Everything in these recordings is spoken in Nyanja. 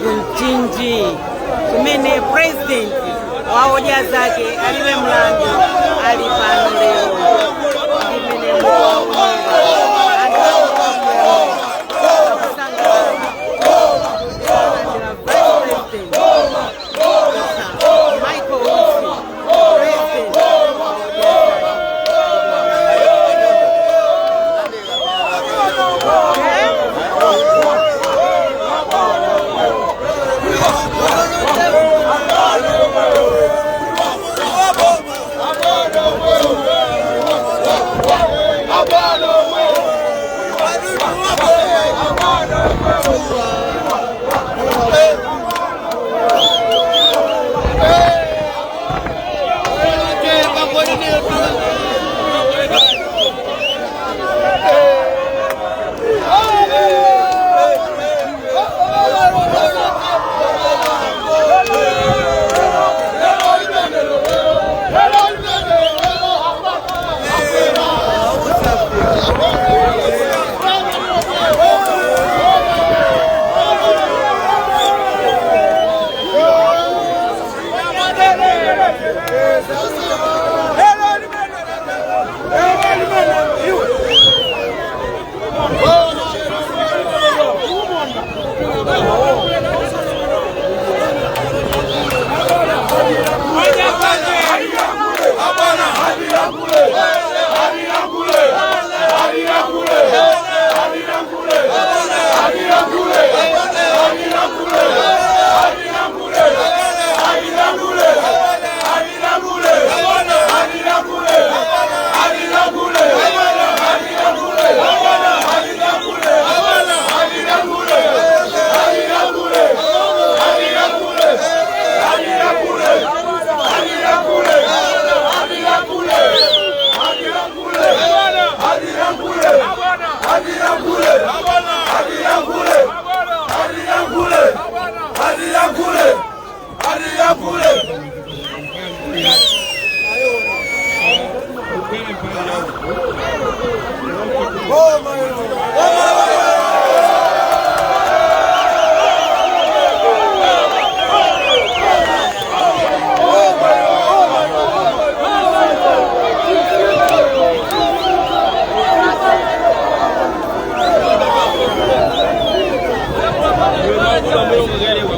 Kunjinji kumene president wa hoja zake aliwe mlango alipano leo kumene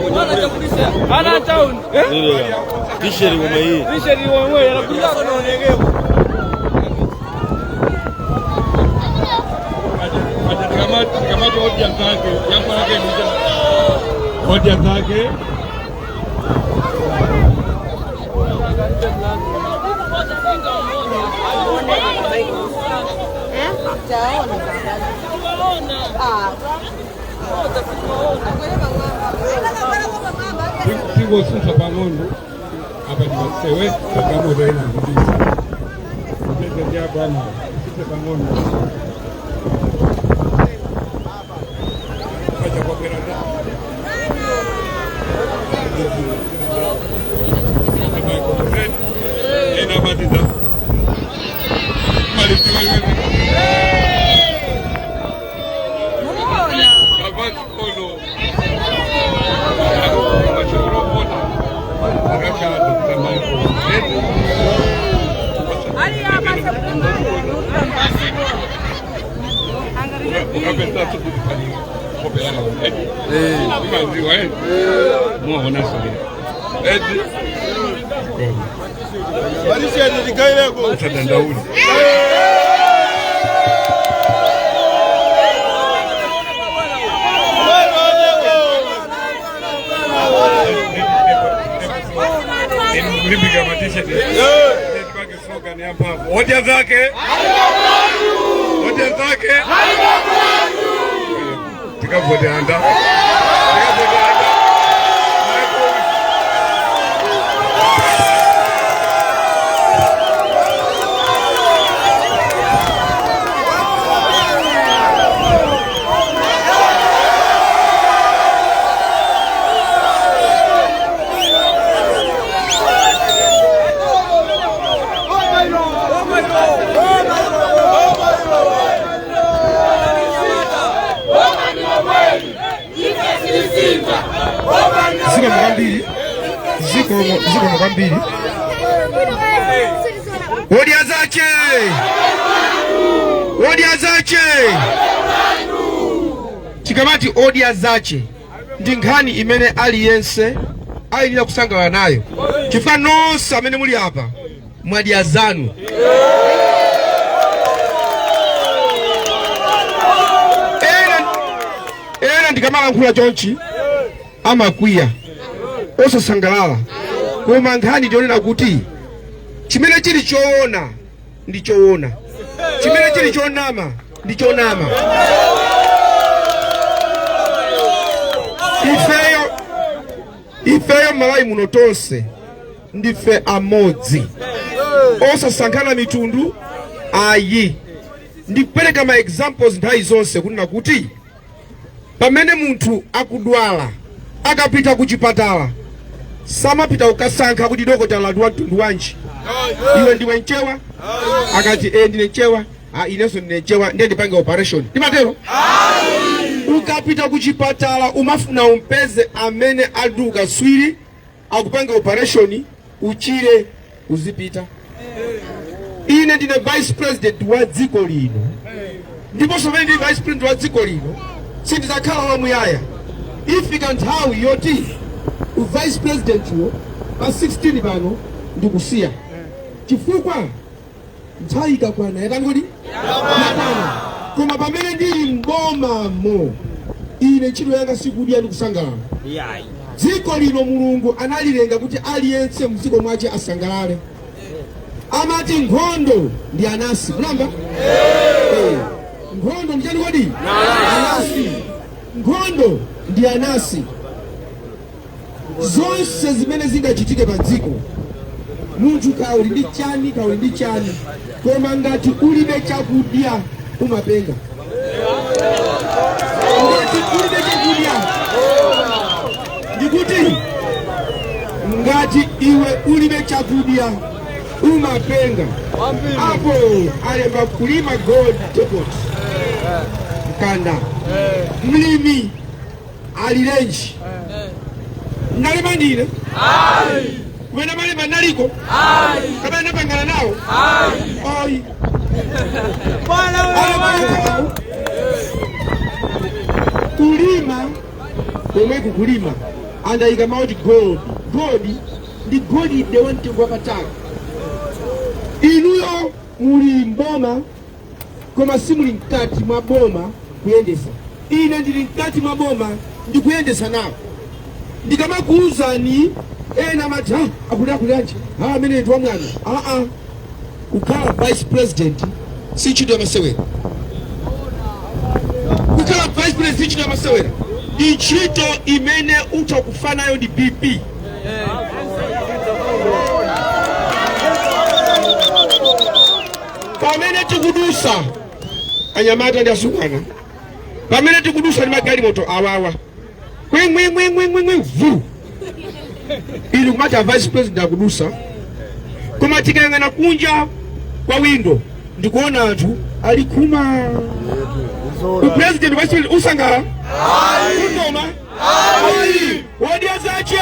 Ana town. Bisheri umei. Bisheri umei anakuja kunaonekea. Kama hoja zake, jambo lake ni hoja zake. Tigo sasa pamoja hapa ni msewe kama ndio inaanza. Ndio bwana, sasa pamoja. Acha kwa perada. Ina matiza. Maliziwa hivi. ukapesa tu kopela umaziwa muona sogea Marisha nilikaileko utadandauli Mlipiga matisha tupake slogan hapa hoja zake tikapoteanda ziko mbili odia zache chikamati odia zache ndi nkhani imene aliyense ayenera kusangalala nayo chifukwa nonse amene muli apa mwadya zanu ena ndikamalankhula chonchi amakwiya osasangalala koma nkhani ndionena kuti chimene chili choona ndi choona, chimene chili chonama ndi chonama. Ifeyo malawi muno tonse ndife amodzi osasankhana mitundu ayi. Ndikupereka ma examples nthawi zonse kunena kuti pamene munthu akudwala akapita ku chipatala samapita kukasankha kuti dokotala ladwa mtundu wanji, iwe ndiwe mchewa akati ndine mchewa inenso ndine mchewa ndiye ndipange operation ndimatero. Ukapita ku chipatala umafuna umpeze amene aduka swiri akupanga operation uchire uzipita. Ine ndine vice president wa dziko lino, ndipo somene ndi vice president wa dziko lino sindizakhala wamuyaya ifika nthawi yoti vice president yo pa 16 pano ndikusiya chifukwa nthawi ikakwana yakangoti yakwana. Koma pamene ndili mbomamo ine ntchito yanga sikudya ndikusangalala. Dziko lino Mulungu analilenga kuti aliyense mdziko mwache asangalale. Amati nkhondo ndi anasi kulamba nkhondo ndi chani kodi anasi, nkhondo ndi anasi. Zonse zimene zingachitike pa dziko munthu kauli ndi chani kauli ndi chani, koma ngati ulibe chakudya umapenga. Ngati ulibe chakudya ndikuti ngati iwe ulibe chakudya umapenga. Apo alemba kulima God depot mkanda mlimi alilenji nalima ndine kumene malima naliko kama napangana nawo oyi kulima komwe kukulima andayika mauti God ndi God the one to go pataka. Inuyo muli mboma koma simuli mkati mwa boma kuyendesa. Ine ndili mkati mwa boma ndikuyendesa nawo. Ndikamakuuzani ena mati akulanji amene ndi wamwana kukhala vice president si ntchito yamasewera. Kukhala vice president si ntchito yamasewera, ndi ntchito imene utakufanayo ndi BP. Pamene tikudusa anyamata ndi asukana, pamene tikudusa ndi magalimoto awawa vu ili kumata vice president akudusa, koma tikayang'ana kunja kwa window ndikuona anthu ali kuma president vice president usangala kundoma wadia zache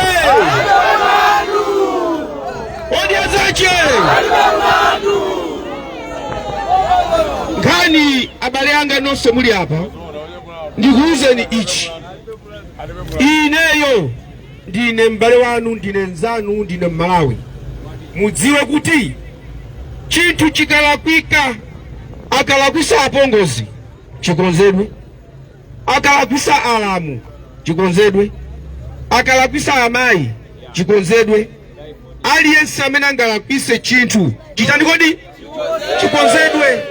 ngani abale anga nonse muli apa ndikuuzeni ichi, ineyo ndine m'bale wanu, ndine nzanu, ndine Malawi. Mudziwe kuti chinthu chikalakwika, akalakwisa apongozi chikonzedwe, akalakwisa alamu chikonzedwe, akalakwisa amayi chikonzedwe, aliyense amene angalakwise chinthu chitani kodi chikonzedwe.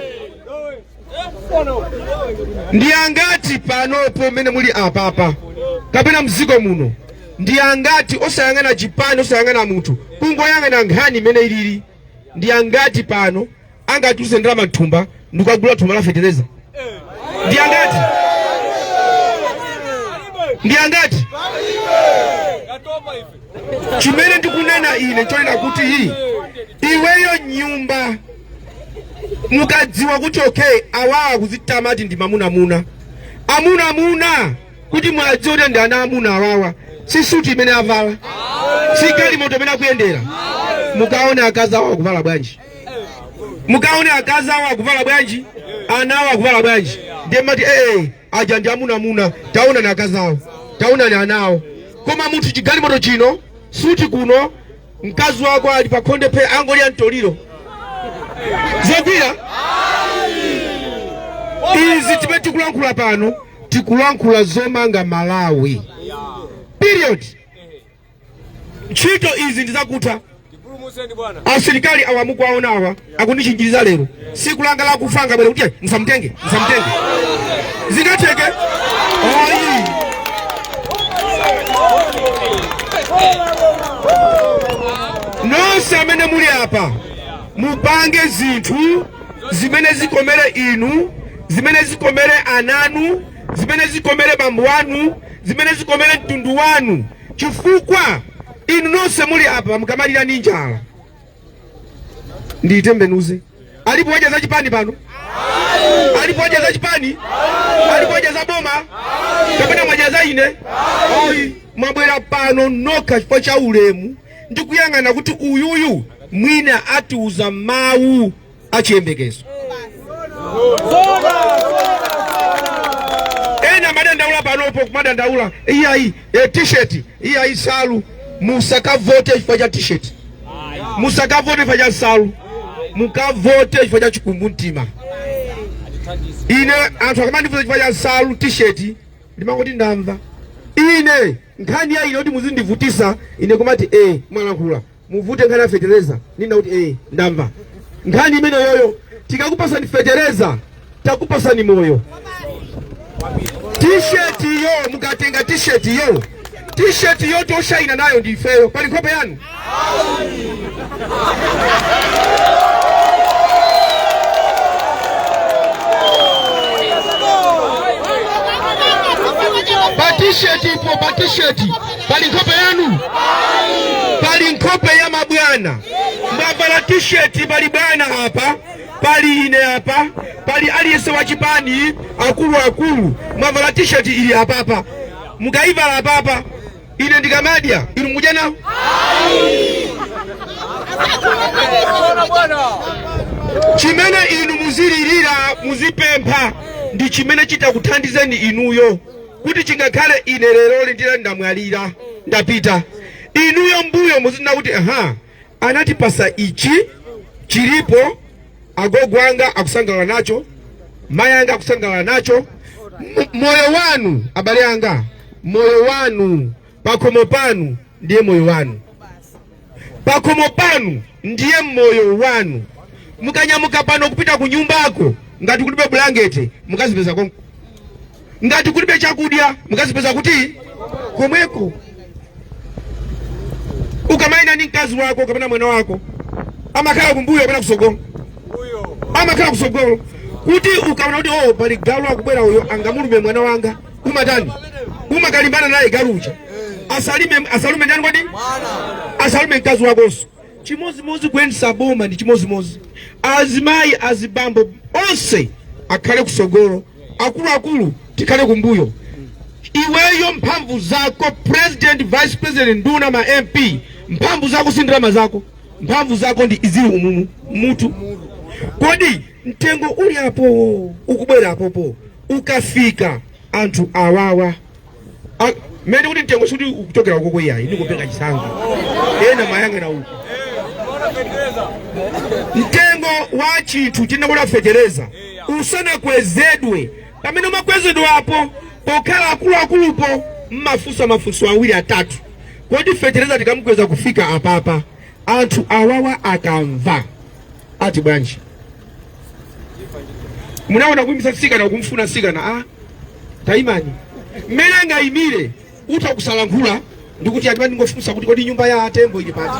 Ndi angati panopo mene muli apapa kapena mziko muno, ndi angati osayang'ana chipani, osayang'ana munthu, kungoyang'ana nkhani imene ilili? Ndi angati pano angatuluse ndalama thumba ndikagula thumba la fetereza? Ndi angati? Ndi angati? Chimene ndikunena ine chonena kuti iweyo nyumba mukadziwa kuti okay awawa kuzitamati ndi mamuna amuna kuti mwadziwa kuti ndi ana amuna awawa, si suti imene avala, si galimoto imene akuyendera. Mukaone akazi awo akuvala bwanji, mukaone akazi awo akuvala bwanji, ana awo akuvala bwanji, ndiye mati aja ndi amuna, taona ni akazi awo, taona ni ana awo. Koma munthu chigalimoto chino, suti kuno, mkazi wako ali pakhonde pe angoli ya mtoliro zogwira. Izi timene tikulankhula pano, tikulankhula zomanga Malawi period. Ntchito izi ndizakuta asilikali awamu kwaona awa akundichinjiriza lero, sikulanga la kufanga bwere kuti msamtenge zingateke. Nonse amene muli apa mupange zinthu zimene zikomere inu, zimene zikomere ananu, zimene zikomere bambo wanu, zimene zikomere mtundu wanu, chifukwa inu nonse muli apa mukamalira ndi njala. Nditembenuze, alipo waja za chipani pano? Alipo waja za chipani? Alipo waja za boma? Kapena mwaja za ine? Mwabwera pano noka chifukwa cha ulemu, ndikuyang'ana kuti uyuyu mwina atiuza mawu achiyembekezo. Ena madandaula panopo kumadandaula iyayi t-shirt iyayi salu, musakavote chifukwa cha t-shirt, musakavote chifukwa cha salu, mukavote chifukwa cha chikumbu mtima. Ine anthu akamandifuza chifukwa cha salu t-shirt ndimangoti ndamva. Ine nkhani ya ine kuti muzindivutisa ine kumati mwalankhula muvute nkhani ya fetereza, nina kuti ndamva. Nkhani imene yoyo tikakupasa ni fetereza, takupasa ni moyo. T-shirt yo mukatenga t-shirt yo toshaina nayo ndifeyo pali nkhope yanu. Pa t-shirt pali nkhope yanu, pali nkhope ya mabwana. Mwavala t-shirt pali bwana hapa, pali ine hapa, pali aliyese wa chipani akulu, mwavala t-shirt ili hapa, mukaivala hapa, ine ndikamadya inu mujana. Chimene inu muzilirira muzipempha ndi chimene chitakuthandizeni inuyo, kuti chingakhale ine lero ndira ndamwalira ndapita, inuyo mbuyo muzina kuti anatipasa ichi chilipo, agogo anga akusangalala nacho, mayi anga akusangalala nacho. Moyo wanu abale anga, moyo wanu pakomo panu ndiye moyo wanu, pakomo panu ndiye moyo wanu. Mukanyamuka pano kupita kunyumbako ngati kulibe blanketi mukazipeza konko, ngati kulibe chakudya mukazipeza kuti komweko. Ukamaina ni mkazi wako kapena mwana wako amakhala kumbuyo kapena kusogolo, amakhala kusogolo kuti ukaona kuti pali galu akubwera uyo angamulume mwana wanga, umatani umakalimbana naye galucha asalume ndani kwadi asalume mkazi wakonso. Chimozimozi kuyendesa boma ndi chimozimozi. Azimayi azibambo onse akhale kusogolo, akulu tikhale kumbuyo. Iweyo mphamvu zako president, vice president, nduna, ma MP, mphamvu zako si ndalama zako, mphamvu zako ndi izili umumu mutu. Kodi mtengo uli apo ukubwera apopo ukafika anthu awawa mene kuti mtengo suti ukuchokera uko kweyayi ndikupenga chisango ena mayanga na uko mtengo wa chinthu chinakuti afetereza usanakwezedwe pamene umakwezedwa apo pokhala akuluakulupo mafunso awiri atatu kodi fetereza tikamukweza kufika apapa anthu awawa akamva ati bwanji munaona kuimisa sikana kumfuna sikana taimani mmene angayimire utakusalankhula ndikuti ati ndingofunsa kuti kodi nyumba ya atembo ili pati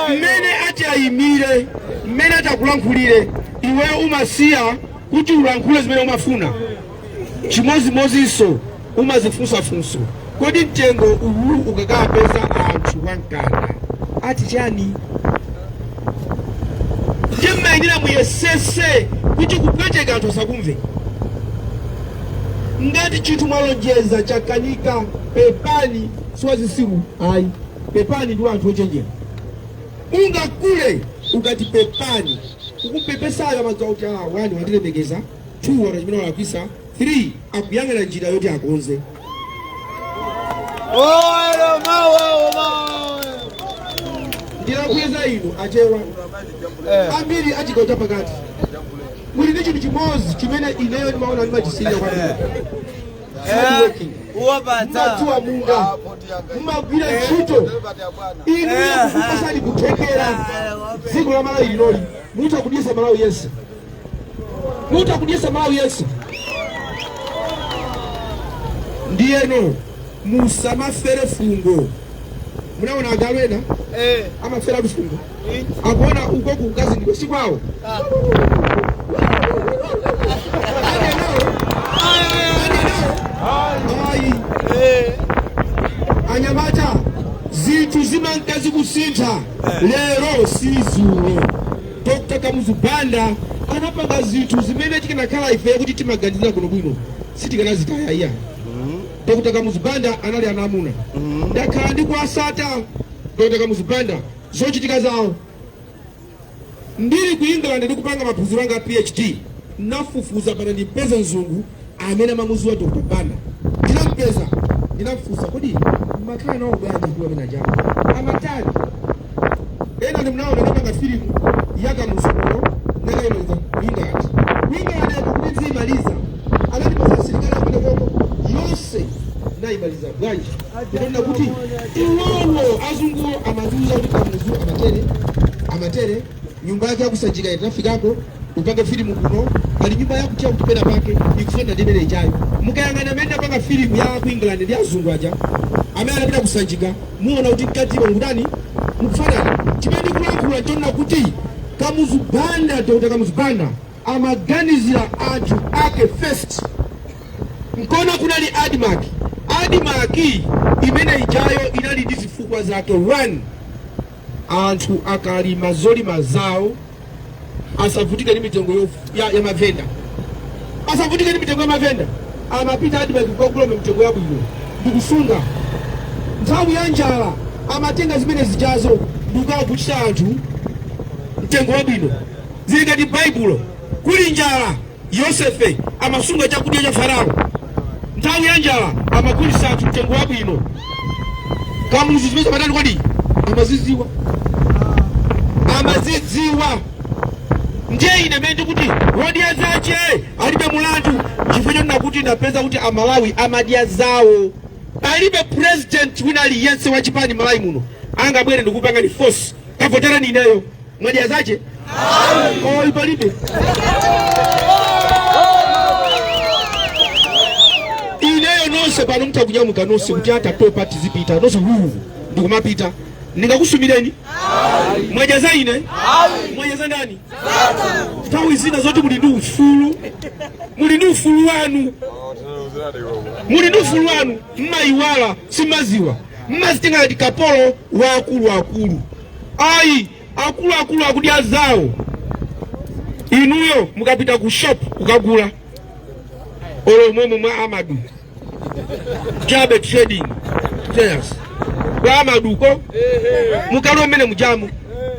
mmene ati ayimire mmene atakulankhulire iwe umasiya kuti ulankhule zimene umafuna chimozimozinso umazifunsafunso kodi mtengo uwu ukakapeza anthu wankanda ati chani ndimmayinira muyesese kuti kupweteka anthu asakumve ngati chinthu mwalonjeza chakanika pepani siwazisiru ayi pepani ndi anthu ochenjera ungakule ukati pepani ukupepesaya madzawo kuti 1 wandilemekeza 2 wana chimene walakwisa 3 akuyang'ana njira yoti akonze ndilakuyeza ino achewa ambiri achikauta pakati muli ndi chinthu chimodzi chimene ineyo ndimaona ndimachisiya kwambiri mumatuwa munga mumagwira ntchito inu yakukupasani kuthekera dziko la Malawi linoli mutakudiyesa Malawi yense mutakudiyesa Malawi yense ndiyeno musamafere fungo munaona agalwena amafera lufungo akuona uko kukazi ndiko sikwawo anyamata zinthu zimankazi kusintha lero sizulo Dr. Kamuzu Banda anapanga zinthu zimene tikanakhala ife kuti timaganizira kuno bwino sitikanazitaya Dr. Kamuzu Banda anali anamuna ndakhala ndikwasata Dr. Kamuzu Banda zochitika zawo ndili ku England ndikupanga maphunziro anga PhD nafufuza pana ndipeza mzungu amene amamuzi wa Dr. Banda ndinampeza ndinafufuza kodi makhala nawo bwanji kuwa mina jamu amatali ena ndimnaona ndipanga filimu yaka muzukuro nakaimaliza England kuti nzimaliza anatipasa sirikali kwene koko yonse naimaliza bwanji ndinona kuti iwowo azungu amazuza kuti Kamuzu amatere nyumba yake yakusanjika itafikako upange filimu kuno ali nyumba yako tia kutipenda pake ikufenda ndimene ijayo mukayangana menda panga filimu ya ku England ndi azungu aja amene anapita kusanjika muona kuti mkati wa ngudani mukufana chimene kulankhula chona kuti Kamuzu Banda Dr. Kamuzu Banda amaganizira anthu ake first mkona kunali adimaki imene ijayo inali ndi zifukwa zake 1 anthu akalima zolima zawo asavutike ni mitengo ya mavenda asavutike ni mitengo ya mavenda amapita adimaki kukagula mitengo ya bwino ndikusunga nthawi ya njala amatenga zimene zijazo ndikukagulitsa anthu mtengo wa bwino zili ngati Baibulo kuli njala Yosefe amasunga chakudya cha Farao nthawi ya njala amagulitsa anthu mtengo wa bwino Kamuzu zimene patani kodi amazidziwa ndiye ine mende kuti wodiya zache alibe mulandu chifukwa nakuti napeza kuti amalawi amadya zawo alibe president wina aliyense wa chipani Malawi muno angabwere ndikupanga ni force kavotera ni ineyo mwadiya zache ipalibe ineyo nonse pano mtakunyamuka nonse kuti hata to party zipita nonse ndikumapita ningakusumireni mwajaza ine mwajaza ndani tawi zina zote muli ndi ufulu wanu mmaiwala simaziwa mmazitenga ngati kapolo wa akulu ayi akulu akudya zawo inuyo mukapita ku shop kukagula olomwemo mwa Amadu Jabe Trading Tales kwa Amaduko mukalo mmene mujamu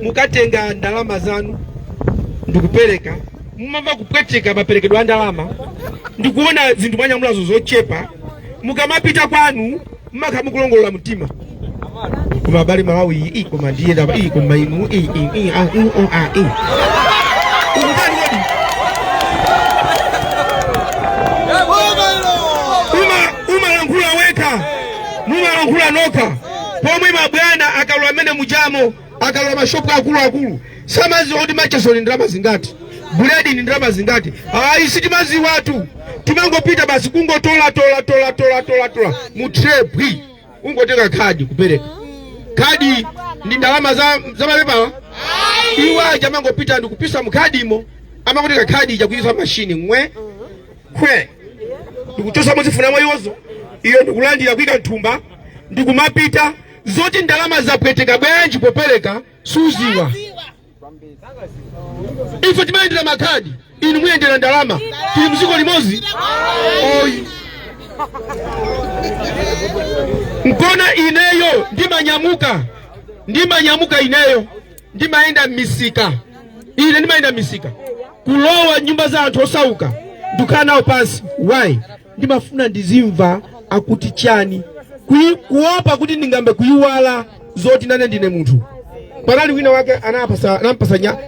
mukatenga ndalama zanu ndikupereka mumamva kupweteka maperekedwe a ndalama ndikuona zinthu mwanyamulazo zochepa mukamapita kwanu mmakha mukulongolola mtima koma abale Malawi koma ndiye koma inu umalankhula wekha mumalankhula nokha pomwe mabwana akalowa amene mujamo akalowa mashopu akulu samaziwa kuti macheso ni ndalama zingati, buledi ni ndalama zingati. Sitimazi watu timangopita basi kungotola mutrepi ungotenga kadi kupereka. Kadi ni ndalama za mapepa iwa jamangopita ndikupisa mukadimo amangoteka kadi ja kuyiza mashini kwe ndikuchosa muzifuna mwayozo iyo ndikulandira kuika nthumba ndikumapita zoti ndalama za pweteka bwenji popereka suziwa. Ifo timayendera makadi inu muyendera ndalama tili mziko limozi oyi nkona ineyo ndimanyamuka ineyo ndimaenda misika ine ndimaenda misika kulowa nyumba za anthu osauka ndukhala nawo pansi. Why? Ndimafuna ndizimva akuti chani kuopa kuti ndingambe kuyiwala zoti nane ndine munthu. Panali wina wake anampasa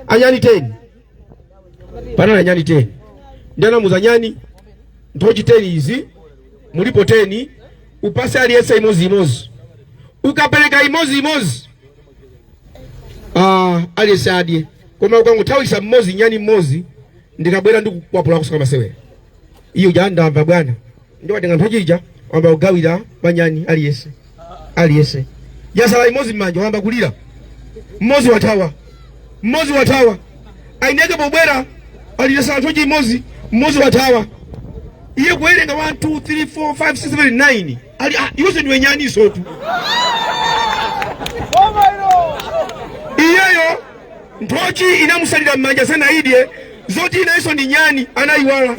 anyani 10. Panali anyani 10. Ndiana muzanyani ntochi 10 izi mulipo 10 upase aliyesa imozi. Ukapeleka imozi. Aliyesa adye. Koma ukangotawisa mmozi nyani mmozi ndikabwera ndikukwapula kusaka masewe. Iyo jandamva bwana. Ndio watenga ntojija wamba ugawira banyani aliyese. Yasala imozi manja wamba kulira. Mmozi watawa. Aineke bobwera aliyesa ntoji mmozi watawa. Iye kuelenga 1 2 3 4 5 6 7 9. Yose ndiwe nyani sotu. Iyeyo ntochi inamusalira mmanja sana idye zoti inaiso ni nyani anaiwala.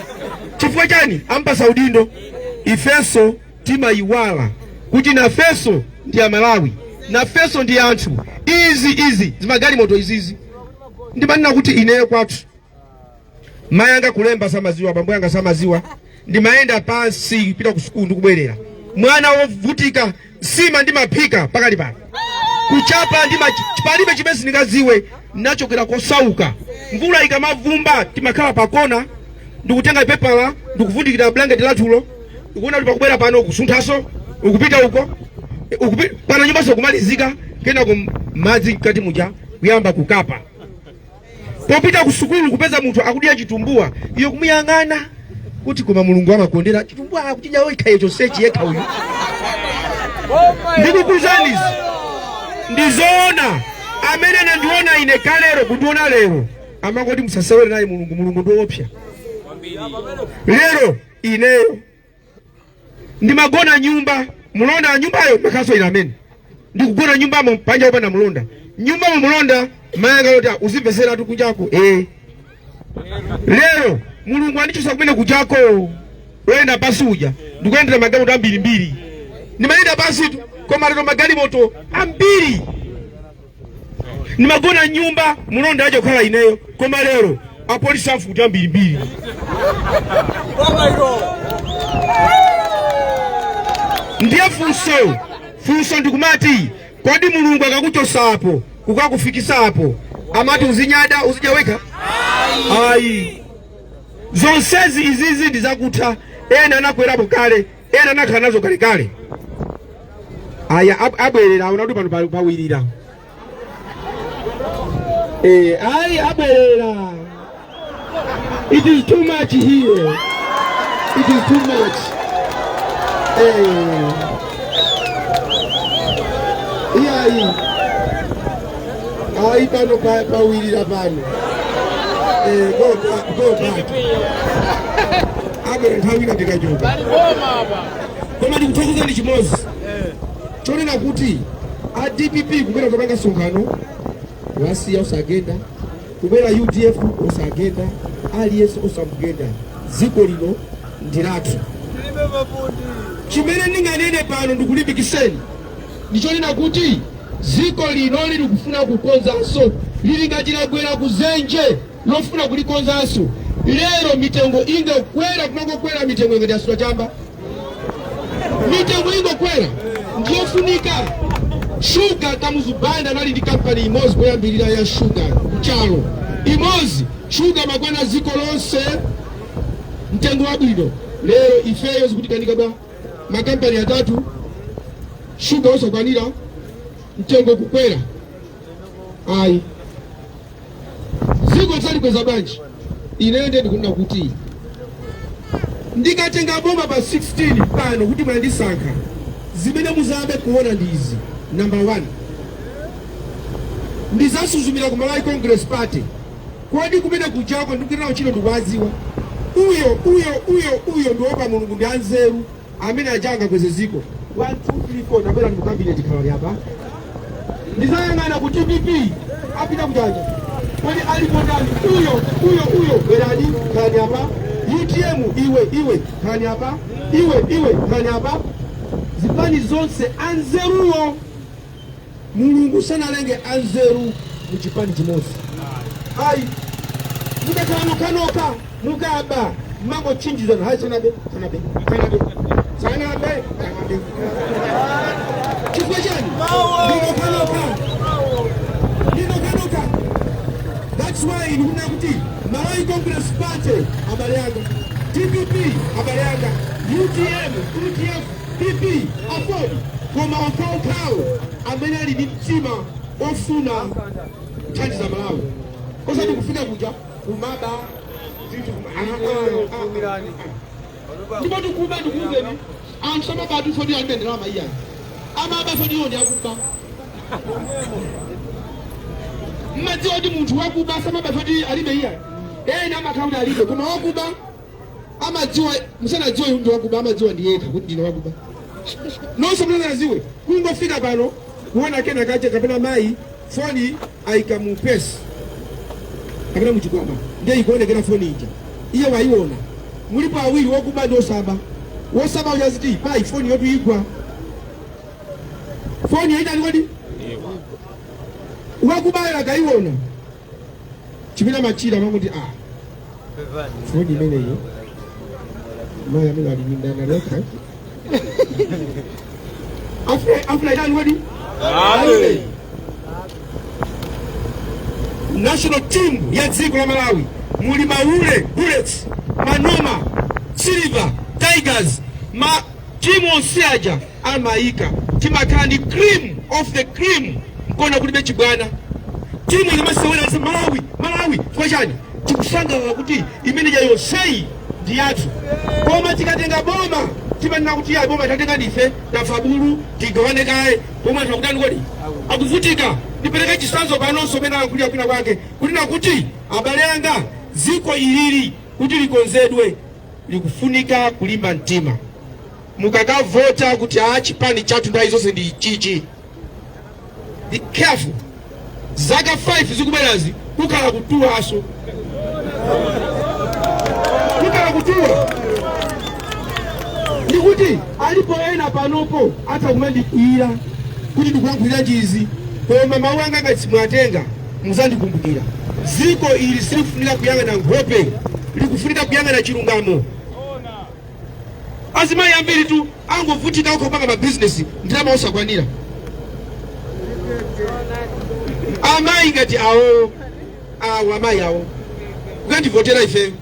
Chifukwa chani ampa saudindo ifeso tima iwala kuti na feso ndi Malawi na feso ndi anthu izi zimagali moto izizi ndimanena kuti ineyo kwathu mayanga kulemba samaziwa bambo yanga samaziwa ndimaenda pansi pita ku sukulu ndikubwerera mwana wovutika sima ndimapika pakali pano kuchapa ndimachipalibe chimesi ndingaziwe nachokera kosauka mvula ikamavumba timakhala pakona ndikutenga ipepala ndikuvundikira blanket latulo ndikuona kuti pakubwera pano kusunthaso ukupita huko pana nyumbaso kumalizika kena madzi kati muja kuyamba kukapa popita kusukulu kupeza munthu akudya chitumbua iyo kumuyang'ana kuti koma mulungu amakondera chitumbua akutidya oikhaye chonsechi yekha uyu ndikukuzanizi ndizoona amene nandiona ine kalero kundiona lero amangoti musasewere naye mulungu ndiopsa. Lero ineyo ndimagona nyumba mulonda nyumbayo makaso ina amene ndikugona nyumbamo panja opanda mulonda nyumbamo mulonda mayanga yoti uzimvesera tu kujako lero mulungu andichusa kumene kujako wenda pasi uja ndikuyendera magalimoto ambiri ndimayenda pasi tu koma lero magalimoto ambiri nimagona nyumba mulonda aje kukhala ineyo koma lero apolisi amfuta ambiri. Ndiye funso ndikumati kodi mulungu akakuchosapo kukakufikisapo amati uzinyada uzijaweka ayi zonsezi izizi ndizakutha ena anakwerapo kale ena anakhala nazo kale aya abwerera unadi pano pawirira abwerera. It is too much here. It is too much. Pano pawirira pano. Go back. Abwerera nthawi ndikachoka. Koma ndikutokoza ndi chimozi. Chonena kuti a DPP kubera kupanga songano wasiya usagenda kubera UDF usagenda aliyese usamugenda ziko lino ndiratu chimene ninganene pano ndikulimbikiseni ndichonena kuti ziko lino lili kufuna kukonzanso lili ngati lagwera kuzenje lofuna kulikonzanso. Lero mitengo ingokwera kunangokwera mitengo ngati asula chamba. Mitengo ingokwera ndiyofunika. Sugar kamuzubanda nali ndi kampani imozi kuyambirira ya sugar kuchalo imozi sugar magwana ziko lonse mtengo wabwino. Lero ifeyo zikutikanika bwa makampani atatu sugar osakwanira mtengo kukwera. Ayi ziko tsali kweza banji inende ndikuna kuti ndikatenga bomba pa 16 pano kuti mwandisankha zimene muzambe kuona ndizi. Number 1 ndizasuzumira ku Malawi Congress Party kodi kumene kuchako ndikira chino ndikwaziwa uyo ndiopa mulungu ndi anzeru amene ajanga kweze ziko 1 2 3 4 nabera mu cabinet khala yapa ndizayangana ku TPP apita kujanja kodi alipotani uyo berani khala yapa UTM iwe khala yapa iwe khala yapa zipani zonse anzeruwo. Mulungu sana lenge anzeru muchipani chimosi. Ayi mukakanoka mukaba mango chinjizana hayi sanabe chifukwa chani ndinokanoka. That's why ndikuna kuti Malawi Congress Party abale yanga, TPP abale yanga, UTM, UTF, PP afodi koma okaukawo amene ali ndi mtima ofuna thandizo za Malawi. Osati kufika kuja kumaba zinthu ndipo tikuba ndikuuzeni anthu samabatu fodi alibendera maiya amaba fodi ndi akuba mmadziwa kuti munthu wakuba samaba fodi alibe iya ena amakauli alibe koma wakuba amadziwa musanadziwa ndi wakuba amadziwa ndi yekha kuti ndine wakuba. Nonse mnaziwe kungofika pano kuona kena kache kapena mai foni aikamupesi kapena muchikwama ndiye ikuonekera foni ija iye waiona mulipo awiri wokuba ndi wosaba uyaziti pai foni yotu igwa foni yaita nikodi wakuba akaiona chipina machira mamuti foni imene iyo maya amene alimindana leka after done what? National team ya dziko la Malawi muli Maule Bullets, Manoma, Silver, Tigers, team onseaja amaika timakani cream of the cream mkona kulibe chibwana timu imasewera za Malawi twachani tikusanga kuti imene ya yosei ndi yathu koma tikatenga boma timanena kuti ya boma tatenga ndife tafabulu tigawane kae koma takutani kodi akuvutika ndipereke chisanzo panonso mena akulia kwina kwake kunena kuti abale anga ziko ilili kuti likonzedwe likufunika kulimba mtima mukakavota kuti chipani chathu ndayi zonse ndi chichi. Be careful. Zaka 5 zikubwerazi kukhala kutuwa aso kukhala kutuwa ndikuti alipo ena panopo hata kumandikwira kuti ndikuyankhulira njizi koma mawu anga ngati simwatenga muzandikumbukira ziko ili silifunika kuyang'ana nkhope likufunika kuyang'ana chilungamo. Azimayi ambiri tu angovutika uko panga mabizinesi ndalama osakwanira amayi ngati awo amayi awo kukandivotera ife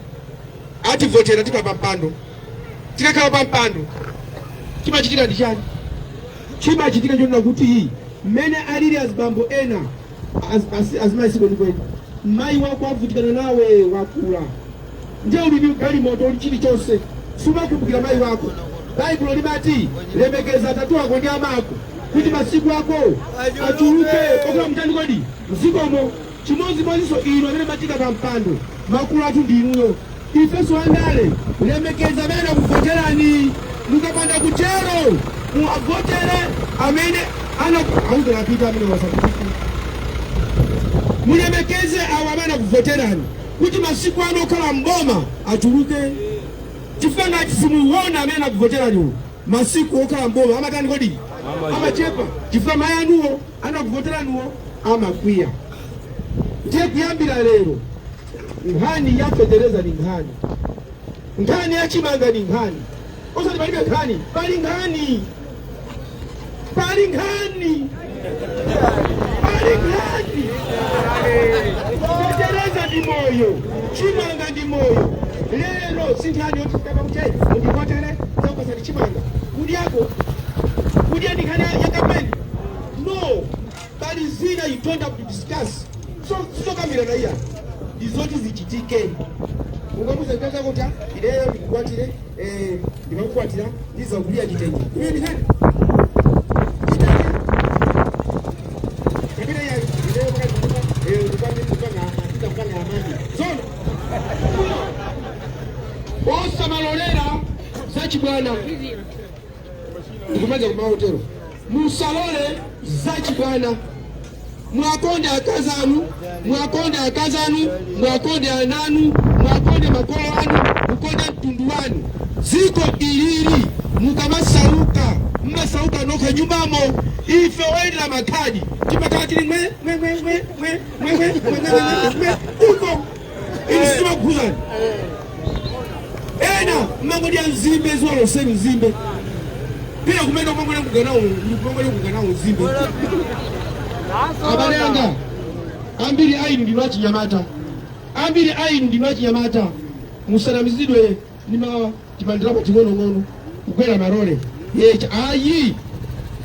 ativotera tikapampando tikakhala pampando chimachitika ndi chani chimachitika chonena kuti mmene alili azibambo ena azimayi siko ndikwene mayi wako avutikana nawe wakula ndiye ulimi galimoto uli chilichonse sumakumbukira mayi wako. Baibulo limati lemekeza atatu ako ndi amako kuti masiku ako achuluke okula mtani kodi mzikomo chimozimoziso ino amene matika pampando makulu athu ndi inuyo ifeso andale lemekeza amene akuvoterani mukapanda kutero muavotere amene auzelapita amene wasapitiki mulemekeze awo amene akuvoterani kuti masiku ano okhala mboma achuluke chifanga chisimuona amene akuvoterani masiku okhala mboma amatani kodi amachepa chifukwa mayanuwo anakuvotera nuwo amakwiya. Ndiye kuyambira lero nkhani ya Federeza ni nkhani ya Chimanga ni nkhani. Osati palibe nkhani, pali nkhani. Federeza ndi moyo, Chimanga ndi moyo. Lero sinthani yoti kama kuchai undivotere zakupasa Chimanga kudi yako kudi ndi nkhani ya kampeni. No, bali zina you don't have to discuss. So kamira na iya izoti zichitike. Ungamuza kwanza kuti ideyo ndikukwatire ndimakukwatira ndizakulia chitenje. Iwe ni nani? Kabila ya ideyo kupanga amani. Zono. Osa malolera zachi bwana. Ndikumaza kwa hotelo. Musalole zachi bwana. Mwakonde akazanu, mwakonde ananu, mwakonde makolo anu, mwakonde mtundu wanu. Ziko iliri, mukamasauka, mmasauka noka nyumbamo, ife wendela makadi. Kimakatili mwe, uko, inisima kuzani. Ena, mmango dia nzimbe, zwalo senu nzimbe. Pia kumendo mmango dia kuganao nzimbe. Abalanga ambiri ainu ndinwachi nyamata musanamizidwe nima timandirapa tingono kukwera marole yecha ayi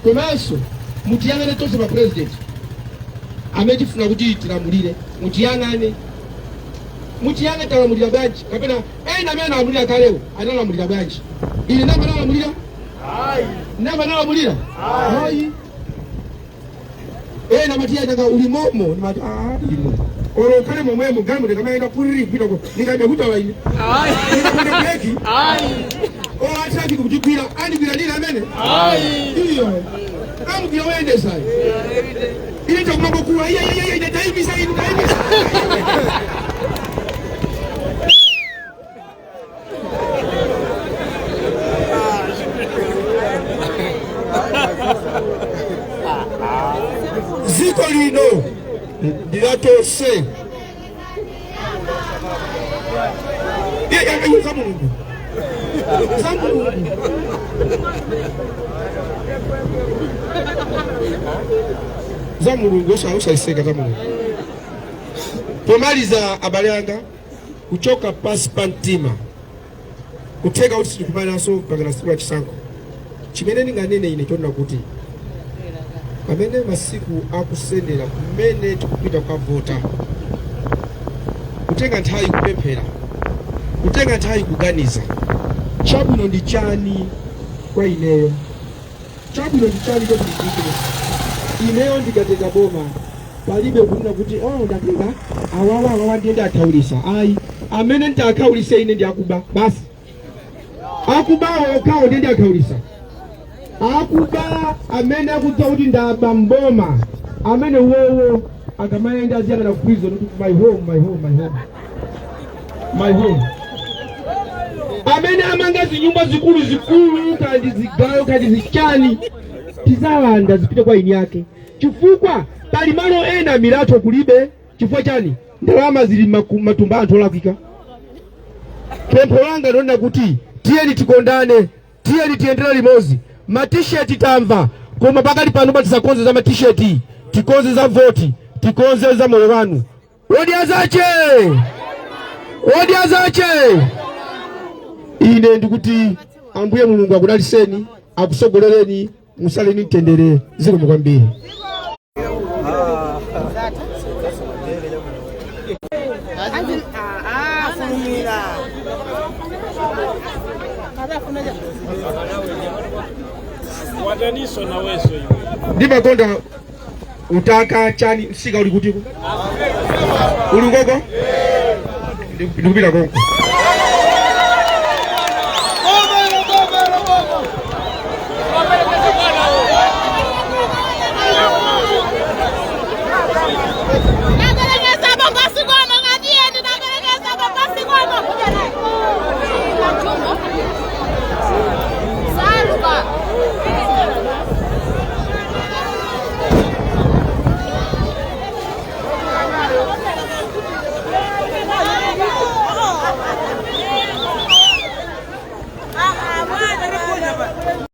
komanso mutiyangane tonse pa president ametifuna kuti tilamulire mutiyangane talamulira bwanji kapena ena amene alamulira kalewo analamulira bwanji ili namba nalamulira ayi na matia daga ulimomo ni mati ulimo oro kale momwe mugamu de kama enda kuriri kwita ko ninga huta waini o ataki kujikwira ani bila nini amene hiyo kamu bila wende sai ile cha mambo kuwa ina taimi sai ziko lino ndilatose za mulungu usaiseka za mulungu. Pomaliza abalanga kuchoka pasi pantima kutega kuti sikumana so pagana siku chisanko chimene nganene ine chonna kuti amene masiku akusendera kumene tikupita kukavota kutenga nthawi kupemphera kutenga nthawi kuganiza chabwino ndi chani kwa ineyo chabwino ndi chani kwa ineyo ndikatenga boma palibe kunena kuti ndatenga awawa ndiye ndathaulisa ayi amene ntakhaulise ine ndi akuba basi akubawo okhawo ndiye ndathaulisa akuba amene akudza kuti ndaba mboma amene wowo akamayenda aziyana na prison kuti my home amene amanga zinyumba zikulu kandi zigayo kandi zichani tizalanda zipite kwa ini yake chifukwa pali malo ena milato kulibe chifukwa chani ndalama zili matumba anthu olakwika. Pempho langa ndona kuti tiyeni tikondane tiyeni tiyendere limodzi ma t-shirt tamva koma pakali pano batisakonze za ma t-shirt tikonze za voti tikonze za moyo wanu odi azache ine ndikuti ambuye mulungu akudaliseni akusogolereni musaleni mtendere ziko mukwambiri. Ndima konda utaka chani msika ulikutiko ulingoko ndikupita konko